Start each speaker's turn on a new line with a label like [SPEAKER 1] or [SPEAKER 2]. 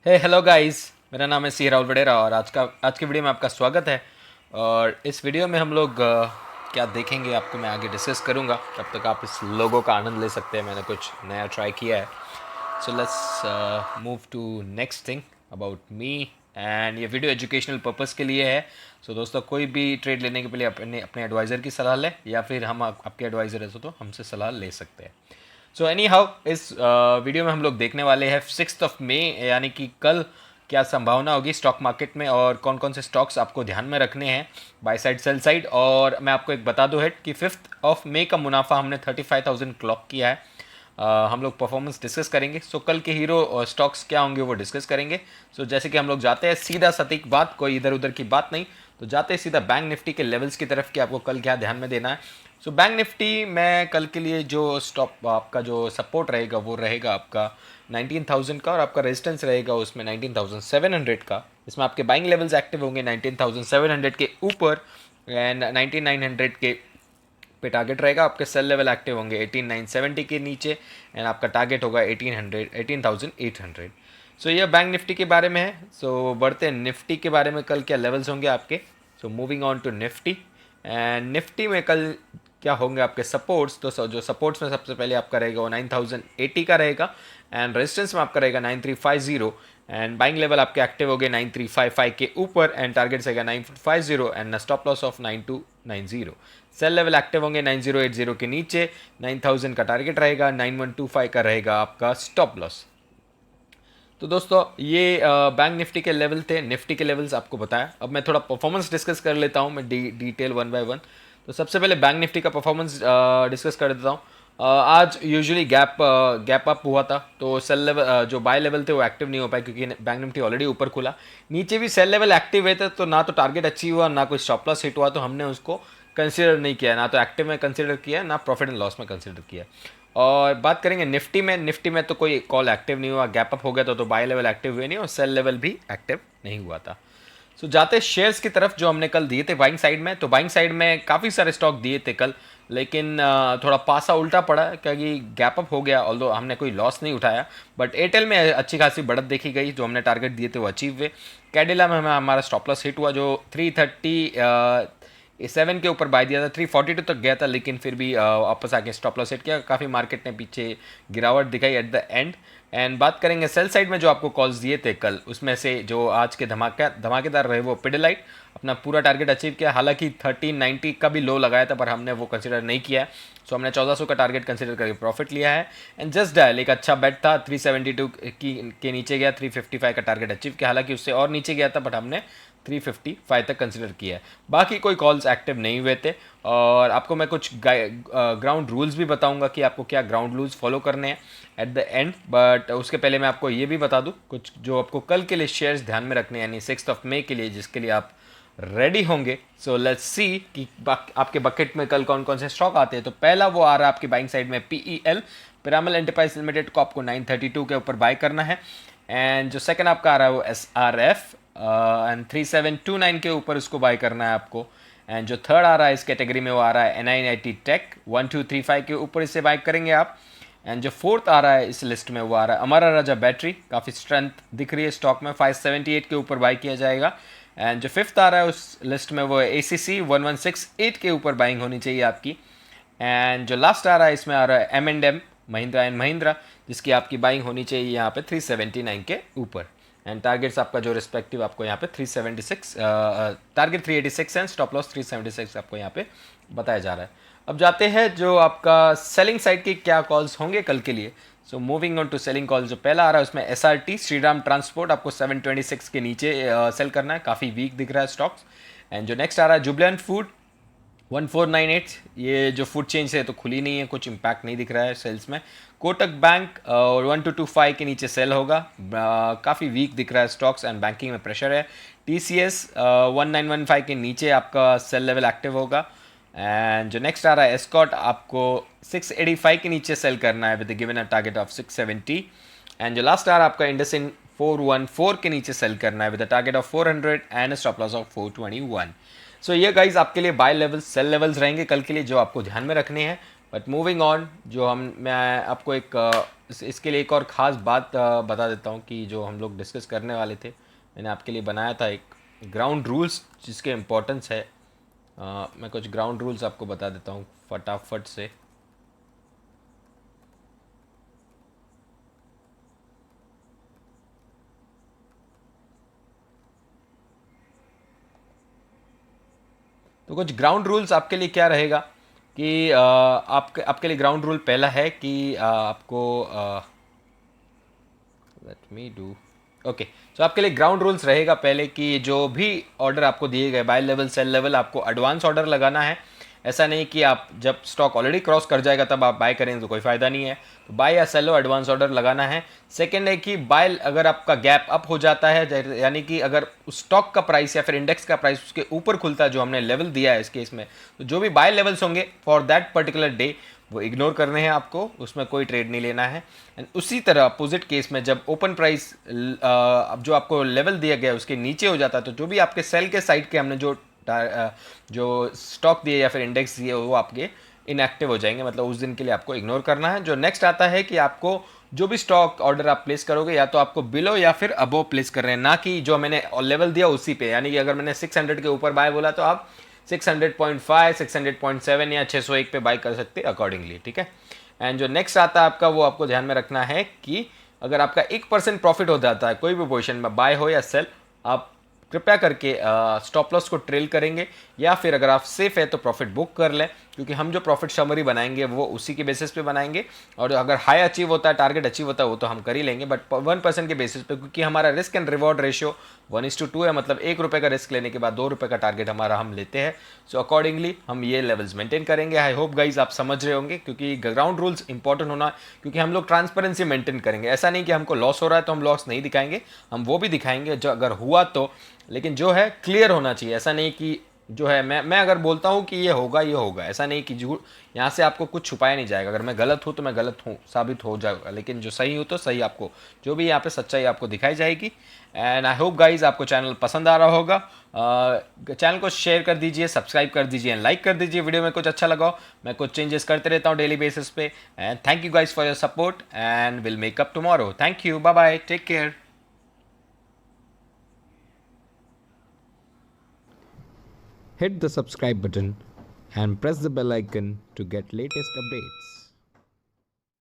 [SPEAKER 1] Hello guys, मेरा नाम है सी राहुल वडेरा और आज की वीडियो में आपका स्वागत है। और इस वीडियो में हम लोग क्या देखेंगे आपको मैं आगे डिस्कस करूंगा। तब तक आप इस लोगो का आनंद ले सकते हैं। मैंने कुछ नया ट्राई किया है। So let's move to next thing about me. And ये वीडियो एजुकेशनल पर्पज़ के लिए है। सो दोस्तों, कोई भी ट्रेड लेने के पहले अपने अपने एडवाइज़र की सलाह लें, या फिर हम आपके एडवाइज़र है तो हमसे सलाह ले सकते हैं। सो एनी हाउ, इस वीडियो में हम लोग देखने वाले हैं 6 मई यानी कि कल क्या संभावना होगी स्टॉक मार्केट में और कौन कौन से स्टॉक्स आपको ध्यान में रखने हैं, बाय साइड सेल साइड। और मैं आपको एक बता दूं हेड कि 5 मई का मुनाफा हमने 35,000 क्लॉक किया है। हम लोग परफॉर्मेंस डिस्कस करेंगे। सो कल के हीरो स्टॉक्स क्या होंगे वो डिस्कस करेंगे। सो जैसे कि हम लोग जाते हैं सीधा सटीक बात, कोई इधर उधर की बात नहीं, तो जाते हैं सीधा बैंक निफ्टी के लेवल्स की तरफ कि आपको कल क्या ध्यान में देना है। सो बैंक निफ्टी में कल के लिए जो स्टॉप आपका जो सपोर्ट रहेगा वो रहेगा आपका 19,000 का, और आपका रेजिस्टेंस रहेगा उसमें 19,700 का। इसमें आपके बाइंग लेवल्स एक्टिव होंगे 19,700 के ऊपर, एंड 19,900 के पे टारगेट रहेगा। आपके सेल लेवल एक्टिव होंगे 18,970 के नीचे, एंड आपका टारगेट होगा 18,800। सो ये बैंक निफ्टी के बारे में है। सो बढ़ते हैं निफ्टी के बारे में, कल क्या लेवल्स होंगे आपके। So moving on to nifty. And nifty में कल क्या होंगे आपके सपोर्ट्स। तो जो सपोर्ट्स में सबसे पहले आपका रहेगा वो 9,080 का रहेगा, एंड रेजिस्टेंस में आपका रहेगा 9,350, एंड बाइंग लेवल आपके एक्टिव हो गए 9,355 के ऊपर, एंड टारगेट रहेगा 9,450 and stop loss of 9,290। Sell level active होंगे 9,080 के नीचे, 9,000 का टारगेट रहेगा, 9,125 का रहेगा आपका स्टॉप लॉस। तो दोस्तों ये बैंक निफ्टी के लेवल थे, निफ्टी के लेवल्स आपको बताया। अब मैं थोड़ा परफॉर्मेंस डिस्कस कर लेता हूँ, मैं डिटेल वन बाय वन। तो सबसे पहले बैंक निफ्टी का परफॉर्मेंस डिस्कस कर देता हूँ। आज यूजुअली गैप अप हुआ था, तो सेल लेवल जो बाय लेवल थे वो एक्टिव नहीं हो पाए क्योंकि बैंक निफ्टी ऑलरेडी ऊपर खुला। नीचे भी सेल लेवल एक्टिव हुए थे, तो ना तो टारगेट अचीव हुआ ना कोई स्टॉप लॉस हिट हुआ, तो हमने उसको कंसिडर नहीं किया, ना तो एक्टिव में कंसिडर किया ना प्रॉफिट एंड लॉस में कंसिडर किया। और बात करेंगे निफ्टी में तो कोई कॉल एक्टिव नहीं हुआ, गैप अप हो गया तो बाय लेवल एक्टिव हुए नहीं और सेल लेवल भी एक्टिव नहीं हुआ था। सो जाते शेयर्स की तरफ जो हमने कल दिए थे बाइंग साइड में, तो बाइंग साइड में काफ़ी सारे स्टॉक दिए थे कल, लेकिन थोड़ा पासा उल्टा पड़ा क्योंकि गैप अप हो गया। ऑल्दो हमने कोई लॉस नहीं उठाया, बट एयरटेल में अच्छी खासी बढ़त देखी गई, जो हमने टारगेट दिए थे वो अचीव हुए। कैडिला में हमारा स्टॉप लॉस हिट हुआ, जो 337 के ऊपर बाय दिया था, 342 तक गया था, लेकिन फिर भी वापस आके स्टॉप लॉस हिट किया। काफ़ी मार्केट ने पीछे गिरावट दिखाई एट द एंड। एंड बात करेंगे सेल साइड में जो आपको कॉल्स दिए थे कल, उसमें से जो आज के धमाकेदार रहे वो पिडिलाइट अपना पूरा टारगेट अचीव किया। हालांकि 1390 का भी लो लगाया था, पर हमने वो कंसिडर नहीं किया है। सो हमने 1400 का टारगेट कंसिडर करके प्रॉफिट लिया है। एंड जस्ट डायल एक अच्छा बेट था, 372 के नीचे गया, 355 का टारगेट अचीव किया। हालांकि उससे और नीचे गया था, बट हमने 355 तक कंसिडर किया है। बाकी कोई कॉल्स एक्टिव नहीं हुए थे। और आपको मैं कुछ ग्राउंड रूल्स भी बताऊंगा कि आपको क्या ग्राउंड रूल्स फॉलो करने हैं एट द एंड। बट उसके पहले मैं आपको ये भी बता दूं कुछ जो आपको कल के लिए शेयर्स ध्यान में रखने हैं, यानी 6 मई के लिए, जिसके लिए आप रेडी होंगे। सो लेट्स सी कि आपके बकेट में कल कौन कौन से स्टॉक आते हैं। तो पहला वो आ रहा है आपकी बाइंग साइड में पीईएल, पिरामल एंटरप्राइज लिमिटेड को आपको 932 के ऊपर बाय करना है। एंड जो सेकंड आपका आ रहा है वो एसआरएफ, एंड 3729 के ऊपर उसको बाय करना है आपको। एंड जो थर्ड आ रहा है इस कैटेगरी में वो आ रहा है NINIT टेक, 1235 के ऊपर इसे बाय करेंगे आप। एंड जो फोर्थ आ रहा है इस लिस्ट में वो आ रहा है अमरा राजा बैटरी, काफ़ी स्ट्रेंथ दिख रही है स्टॉक में, 578 के ऊपर बाय किया जाएगा। एंड जो फिफ्थ आ रहा है उस लिस्ट में वो है ACC, 1168 के ऊपर बाइंग होनी चाहिए आपकी। एंड जो लास्ट आ रहा है इसमें आ रहा है M&M, महिंद्रा एंड महिंद्रा, जिसकी आपकी बाइंग होनी चाहिए यहाँ पे 379 के ऊपर। एंड टारगेट्स आपका जो रिस्पेक्टिव आपको यहाँ पे 376, टारगेट 386 एंड स्टॉप लॉस 376 आपको यहाँ पे बताया जा रहा है। अब जाते हैं जो आपका सेलिंग साइड के क्या कॉल्स होंगे कल के लिए। So moving on to selling calls, जो पहला आ रहा है उसमें SRT श्रीराम ट्रांसपोर्ट, आपको 726 के नीचे सेल करना है, काफ़ी वीक दिख रहा है स्टॉक्स। एंड जो नेक्स्ट आ रहा है जुबलेंट फूड 1498, ये जो फूड चेंज है तो खुली नहीं है, कुछ इम्पैक्ट नहीं दिख रहा है सेल्स में। कोटक बैंक 1225 के नीचे सेल होगा, काफ़ी वीक दिख रहा है स्टॉक्स एंड बैंकिंग में प्रेशर है। TCS 1915 के नीचे आपका सेल लेवल एक्टिव होगा। एंड जो नेक्स्ट आ रहा है एस्कॉट, आपको 685 के नीचे सेल करना है with given a target of 670। And जो लास्ट आ रहा है आपका इंडसिंड 414 के नीचे सेल करना है with a target of 400 and stop loss of 421। सो ये गाइज आपके लिए बाय लेवल्स सेल लेवल्स रहेंगे कल के लिए, जो आपको ध्यान में रखने हैं। बट मूविंग ऑन, जो हम मैं आपको एक इसके लिए एक और ख़ास बात बता देता हूँ कि जो हम लोग डिस्कस करने वाले थे, मैंने आपके लिए बनाया था एक ग्राउंड रूल्स जिसके इम्पोर्टेंस है। मैं कुछ ग्राउंड रूल्स आपको बता देता हूँ फटाफट से। तो कुछ ग्राउंड रूल्स आपके लिए क्या रहेगा कि आपके लिए ग्राउंड रूल पहला है कि आपको लेट मी डू ओके। तो आपके लिए ग्राउंड रूल्स रहेगा पहले कि जो भी ऑर्डर आपको दिए गए बाय लेवल सेल लेवल, आपको एडवांस ऑर्डर लगाना है। ऐसा नहीं कि आप जब स्टॉक ऑलरेडी क्रॉस कर जाएगा तब आप बाय करेंगे तो कोई फ़ायदा नहीं है। तो बाय या सेलो एडवांस ऑर्डर लगाना है। सेकंड है कि बाय अगर आपका गैप अप हो जाता है, यानी कि अगर उस स्टॉक का प्राइस या फिर इंडेक्स का प्राइस उसके ऊपर खुलता है जो हमने लेवल दिया है इस केस में, तो जो भी बाय लेवल्स होंगे फॉर दैट पर्टिकुलर डे वो इग्नोर करने हैं आपको, उसमें कोई ट्रेड नहीं लेना है। एंड उसी तरह अपोजिट केस में जब ओपन प्राइस अब जो आपको लेवल दिया गया है उसके नीचे हो जाता है, तो जो भी आपके सेल के साइड के हमने जो स्टॉक दिए या फिर इंडेक्स दिए वो आपके इनएक्टिव हो जाएंगे, मतलब उस दिन के लिए आपको इग्नोर करना है। जो नेक्स्ट आता है कि आपको जो भी स्टॉक ऑर्डर आप प्लेस करोगे या तो आपको बिलो या फिर अबो प्लेस कर रहे हैं, ना कि जो मैंने लेवल दिया उसी पे। यानी कि अगर मैंने 600 के ऊपर बाय बोला तो आप 600.5, 600.7 या 601 पे बाय कर सकते हैं अकॉर्डिंगली, ठीक है। एंड जो नेक्स्ट आता है आपका, वो आपको ध्यान में रखना है कि अगर आपका 1% प्रॉफिट हो जाता है कोई भी पोजीशन में बाय हो या सेल, आप कृपया करके स्टॉप लॉस को ट्रेल करेंगे, या फिर अगर आप सेफ है तो प्रॉफिट बुक कर लें, क्योंकि हम जो प्रॉफिट समरी बनाएंगे वो उसी के बेसिस पे बनाएंगे। और अगर हाई अचीव होता है, टारगेट अचीव होता है, वो तो हम कर ही लेंगे, बट 1% के बेसिस पे, क्योंकि हमारा रिस्क एंड रिवॉर्ड रेशियो 1:2 है। मतलब 1 रुपये का रिस्क लेने के बाद 2 रुपये का टारगेट हमारा हम लेते हैं। सो अकॉर्डिंगली हम ये लेवल्स मेंटेन करेंगे। आई होप गाइज आप समझ रहे होंगे, क्योंकि ग्राउंड रूल्स इंपॉर्टेंट होना, क्योंकि हम लोग ट्रांसपेरेंसी मेंटेन करेंगे। ऐसा नहीं कि हमको लॉस हो रहा है तो हम लॉस नहीं दिखाएंगे, हम वो भी दिखाएंगे जो अगर हुआ तो, लेकिन जो है क्लियर होना चाहिए। ऐसा नहीं कि जो है मैं अगर बोलता हूँ कि ये होगा, ऐसा नहीं कि झूठ, यहाँ से आपको कुछ छुपाया नहीं जाएगा। अगर मैं गलत हूँ तो मैं गलत हूँ साबित हो जाएगा, लेकिन जो सही हूँ तो सही, आपको जो भी यहाँ पे सच्चाई आपको दिखाई जाएगी। एंड आई होप गाइज आपको चैनल पसंद आ रहा होगा। चैनल को शेयर कर दीजिए, सब्सक्राइब कर दीजिए, लाइक कर दीजिए वीडियो में कुछ अच्छा लगा हो। मैं कुछ चेंजेस करते रहता हूँ डेली बेसिस पे। And thank you guys for your support and will make up tomorrow. Thank you, bye bye, take care. Hit the subscribe button and press the bell icon to get latest updates.